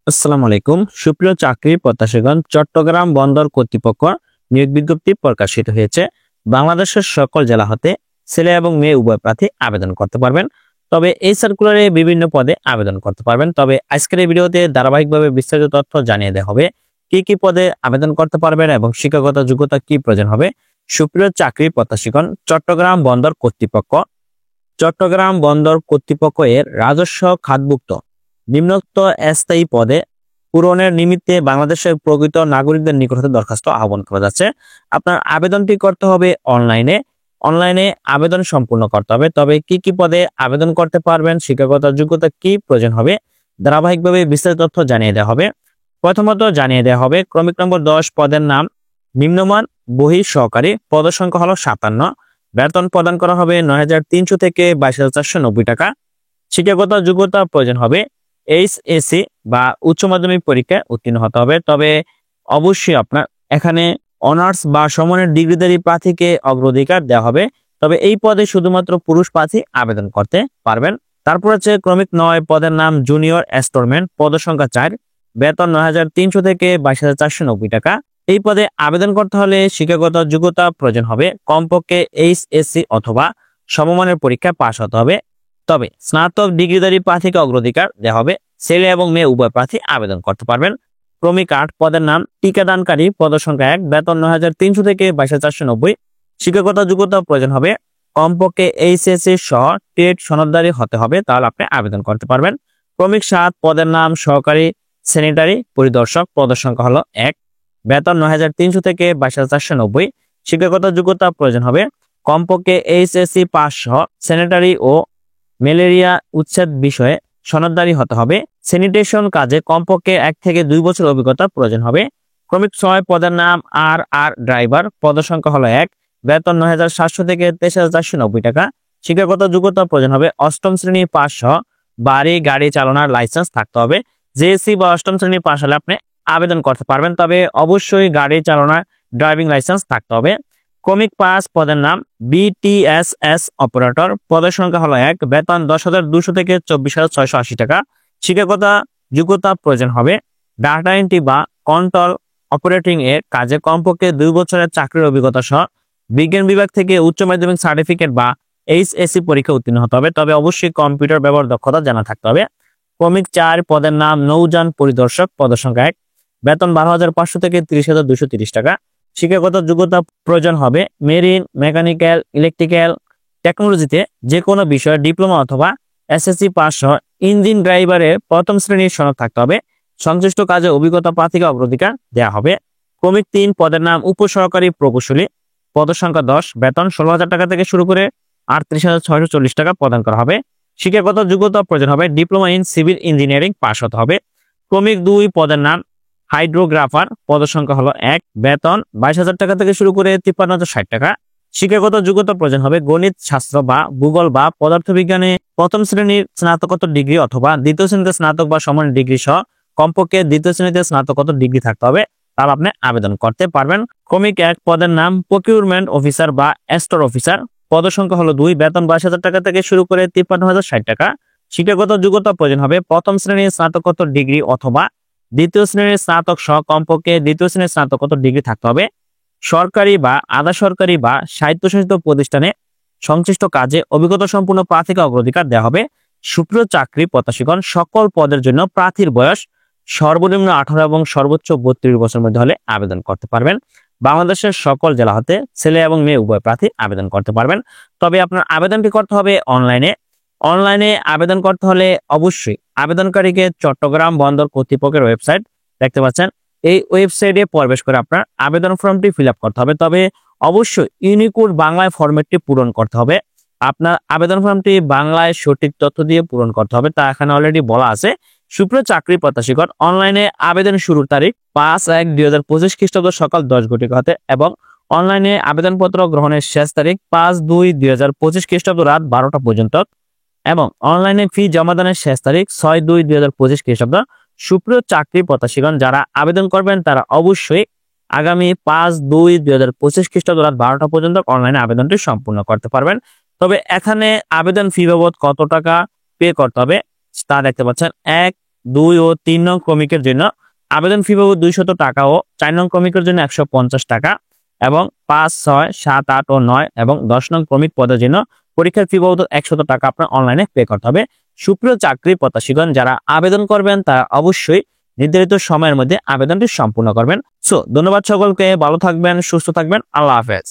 আসসালামু আলাইকুম সুপ্রিয় চাকরি প্রত্যাশীগণ, চট্টগ্রাম বন্দর কর্তৃপক্ষ নিয়োগ বিজ্ঞপ্তি প্রকাশিত হয়েছে। বাংলাদেশের সকল জেলা হতে ছেলে এবং মেয়ে উভয় প্রার্থী আবেদন করতে পারবেন। তবে এই সার্কুলারে বিভিন্ন পদে আবেদন করতে পারবেন। তবে আজকের এই ভিডিওতে ধারাবাহিকভাবে বিস্তারিত তথ্য জানিয়ে দেওয়া হবে। কি কি পদে আবেদন করতে পারবেন এবং শিক্ষাগত যোগ্যতা কি প্রয়োজন হবে। সুপ্রিয় চাকরি প্রত্যাশীগণ, চট্টগ্রাম বন্দর কর্তৃপক্ষ এর রাজস্ব খাতভুক্ত নিম্নোক্ত স্থায়ী পদে পূরণের নিমিত্তে বাংলাদেশের প্রকৃত নাগরিকদের নিকট হতে দরখাস্ত আহ্বান করা যাচ্ছে। আপনার আবেদনটি করতে হবে অনলাইনে আবেদন সম্পূর্ণ করতে হবে। তবে কি কি পদে আবেদন করতে পারবেন, শিক্ষাগত যোগ্যতা কি প্রয়োজন হবে, ধারাবাহিকভাবে বিস্তারিত তথ্য জানিয়ে দেওয়া হবে। প্রথমত জানিয়ে দেওয়া হবে ক্রমিক নম্বর 10 পদের নাম নিম্নমান বহি সহকারী, পদ সংখ্যা হলো 57। বেতন প্রদান করা হবে 9,300 থেকে 22,490 টাকা। শিক্ষাগত যোগ্যতা প্রয়োজন হবে এইচএসসি বা উচ্চ মাধ্যমিক পরীক্ষায় উত্তীর্ণ হতে হবে। তবে অবশ্যই আপনার এখানে অনার্স বা সমমানের ডিগ্রিধারী প্রার্থীকে অগ্রাধিকার দেওয়া হবে। তবে এই পদে শুধুমাত্র পুরুষ প্রার্থী আবেদন করতে পারবেন। তারপর হচ্ছে ক্রমিক 9 পদের নাম জুনিয়র স্টোরম্যান, পদ সংখ্যা 4, বেতন 9,300 থেকে 22,490 টাকা। এই পদে আবেদন করতে হলে শিক্ষাগত যোগ্যতা প্রয়োজন হবে কমপক্ষে এইচএসসি অথবা সমমানের পরীক্ষায় পাশ হতে হবে। তবে স্নাতক ডিগ্রিধারী প্রার্থীকে অগ্রাধিকার দেওয়া হবে। ছেলে এবং মেয়ে উভয় প্রার্থী আবেদন করতে পারবেন। ক্রমিক 8 পদের নাম টিকাদানকারী, পদ সংখ্যা 1, বেতন 9,300 থেকে 22,490। শিক্ষাগত যোগ্যতা প্রয়োজন হবে কমপক্ষে এইচএসসি সহ টেট সনদধারী হতে হবে, তাহলে আপনি আবেদন করতে পারবেন। ক্রমিক 7 পদের নাম সহকারী স্যানিটারি পরিদর্শক, পদ সংখ্যা হলো 1, বেতন 9,300 থেকে 22,490। শিক্ষাগত যোগ্যতা প্রয়োজন হবে কমপক্ষে এইচএসসি পাস সহ স্যানিটারি ও ম্যালেরিয়া উচ্ছেদ বিষয়ে সনদধারী হতে হবে। স্যানিটেশন কাজে কমপক্ষে 1 থেকে 2 বছর অভিজ্ঞতা প্রয়োজন হবে। ক্রমিক 6 পদের নাম আর ড্রাইভার, পদ সংখ্যা হলো 1, বেতন 9,700 থেকে 23,490 টাকা। শিক্ষাগত যোগ্যতা প্রয়োজন হবে 8ম শ্রেণী পাস সহ গাড়ি চালানোর লাইসেন্স থাকতে হবে। জেএসসি বা 8ম শ্রেণী পাস হলে আপনি আবেদন করতে পারবেন। তবে অবশ্যই গাড়ি চালানোর ড্রাইভিং লাইসেন্স থাকতে হবে। ক্রমিক 5 পদের নাম বিটিএসএস অপারেটর, পদের সংখ্যা হলো 1, বেতন 10,200 থেকে 24,680 টাকা। শিক্ষাগত যোগ্যতা প্রয়োজন হবে ডাটা এন্ট্রি বা কন্ট্রোল অপারেটিং এর কাজে কমপক্ষে 2 বছরের চাকরির অভিজ্ঞতা সহ বিজ্ঞান বিভাগ থেকে উচ্চ মাধ্যমিক সার্টিফিকেট বা এইচএসসি পরীক্ষা উত্তীর্ণ হতে হবে। তবে অবশ্যই কম্পিউটার ব্যবহার দক্ষতা জানা থাকতে হবে। ক্রমিক 4 পদের নাম নৌযান পরিদর্শক, পদ সংখ্যা 1, বেতন 12,500 থেকে 30,230 টাকা। শিক্ষাগত যোগ্যতা প্রয়োজন হবে মেরিন, মেকানিক্যাল, ইলেকট্রিক্যাল টেকনোলজিতে যে কোনো বিষয়ে ডিপ্লোমা অথবা এসএসসি পাস সহ ইঞ্জিন ড্রাইভারের 1ম শ্রেণীর সনদ থাকতে হবে। সংশ্লিষ্ট কাজে অভিজ্ঞতা প্রার্থীকে অগ্রাধিকার দেওয়া হবে। ক্রমিক 3 পদের নাম উপসহকারী প্রকৌশলী, পদ সংখ্যা 10, বেতন 16,000 টাকা থেকে শুরু করে 38,640 টাকা প্রদান করা হবে। শিক্ষাগত যোগ্যতা প্রয়োজন হবে diploma in civil engineering pass হতে হবে। ক্রমিক 2 পদের নাম হাইড্রোগ্রাফার, পদ সংখ্যা হলো 1, বেতন 22,000 টাকা থেকে শুরু করে 53,060 টাকা। শিক্ষাগত যোগ্যতা প্রয়োজন হবে গণিত শাস্ত্র বা ভূগোল বা পদার্থবিজ্ঞানে 1ম শ্রেণীর স্নাতকোত্তর ডিগ্রি অথবা 2য় শ্রেণীতে স্নাতক বা সমান ডিগ্রি সহ কমপক্ষে 2য় শ্রেণীতে স্নাতকোত্তর ডিগ্রি থাকতে হবে, তাহলে আপনি আবেদন করতে পারবেন। ক্রমিক 1 পদের নাম প্রকিউরমেন্ট অফিসার বা স্টোর অফিসার, পদ সংখ্যা হলো 2, বেতন 22,000 টাকা থেকে শুরু করে 53,060 টাকা। শিক্ষাগত যোগ্যতা প্রয়োজন হবে 1ম শ্রেণীর স্নাতকোত্তর ডিগ্রি অথবা 2য় শ্রেণীর স্নাতক সহ কমপক্ষে 2য় শ্রেণীর স্নাতকোত্তর ডিগ্রি থাকতে হবে। সরকারি বা আধা সরকারি বা স্বায়ত্তশাসিত প্রতিষ্ঠানে সংশ্লিষ্ট কাজে অভিজ্ঞতা সম্পূর্ণ প্রার্থীকে অগ্রাধিকার দেওয়া হবে। সুপ্রিয় চাকরি প্রত্যাশীগণ, সকল পদের জন্য প্রার্থীর বয়স সর্বনিম্ন 18 এবং সর্বোচ্চ 32 বছর মধ্যে হলে আবেদন করতে পারবেন। বাংলাদেশের সকল জেলা হতে ছেলে এবং মেয়ে উভয় প্রার্থী আবেদন করতে পারবেন। তবে আপনার আবেদনটি করতে হবে অনলাইনে আবেদন করতে হলে অবশ্যই আবেদনকারীকে চট্টগ্রাম বন্দর কর্তৃপক্ষের ওয়েবসাইট দেখতে পাচ্ছেন, এই ওয়েবসাইটে প্রবেশ করে আপনার আবেদন ফর্মটি ফিল আপ করতে হবে। তবে অবশ্যই ইউনিকোড বাংলায় ফরম্যাটটি পূরণ করতে হবে। আপনার আবেদন ফর্মটি বাংলায় সঠিক তথ্য দিয়ে পূরণ করতে হবে, তা এখানে অলরেডি বলা আছে। সুপ্রিয় চাকরি প্রত্যাশীগণ, অনলাইনে আবেদন শুরুর তারিখ 5/1/2025 খ্রিস্টাব্দ সকাল 10 ঘটিকা হতে এবং অনলাইনে আবেদনপত্র গ্রহণের শেষ তারিখ 5/2/2025 খ্রিস্টাব্দ রাত 12টা পর্যন্ত এবং অনলাইনে ফি জমাদানের শেষ তারিখ 6/2/2025 খ্রিস্টাব্দ। সুপ্রিয় চাকরি প্রত্যাশীগণ, যারা আবেদন করবেন তারা অবশ্যই আগামী 5/2/2025 খ্রিস্টাব্দ রাত 12টা পর্যন্ত অনলাইনে আবেদনটি সম্পূর্ণ করতে পারবেন। তবে এখানে আবেদন ফি বাবদ কত টাকা পে করতে হবে তা দেখতে পাচ্ছেন। 1 2 ও 3 নং ক্রমিকের জন্য আবেদন ফি বাবদ 200 টাকা ও 4 নং ক্রমিকের জন্য 150 টাকা এবং 5, 6, 7, 8 ও 9 এবং 10 নং ক্রমিক পদের জন্য পরীক্ষার ফি বাবদ 100 টাকা আপনার অনলাইনে পে করতে হবে। সুপ্রিয় চাকরি প্রত্যাশীগণ, যারা আবেদন করবেন তারা অবশ্যই নির্ধারিত সময়ের মধ্যে আবেদনটি সম্পূর্ণ করবেন। সো ধন্যবাদ সকলকে, ভালো থাকবেন, সুস্থ থাকবেন, আল্লাহ হাফেজ।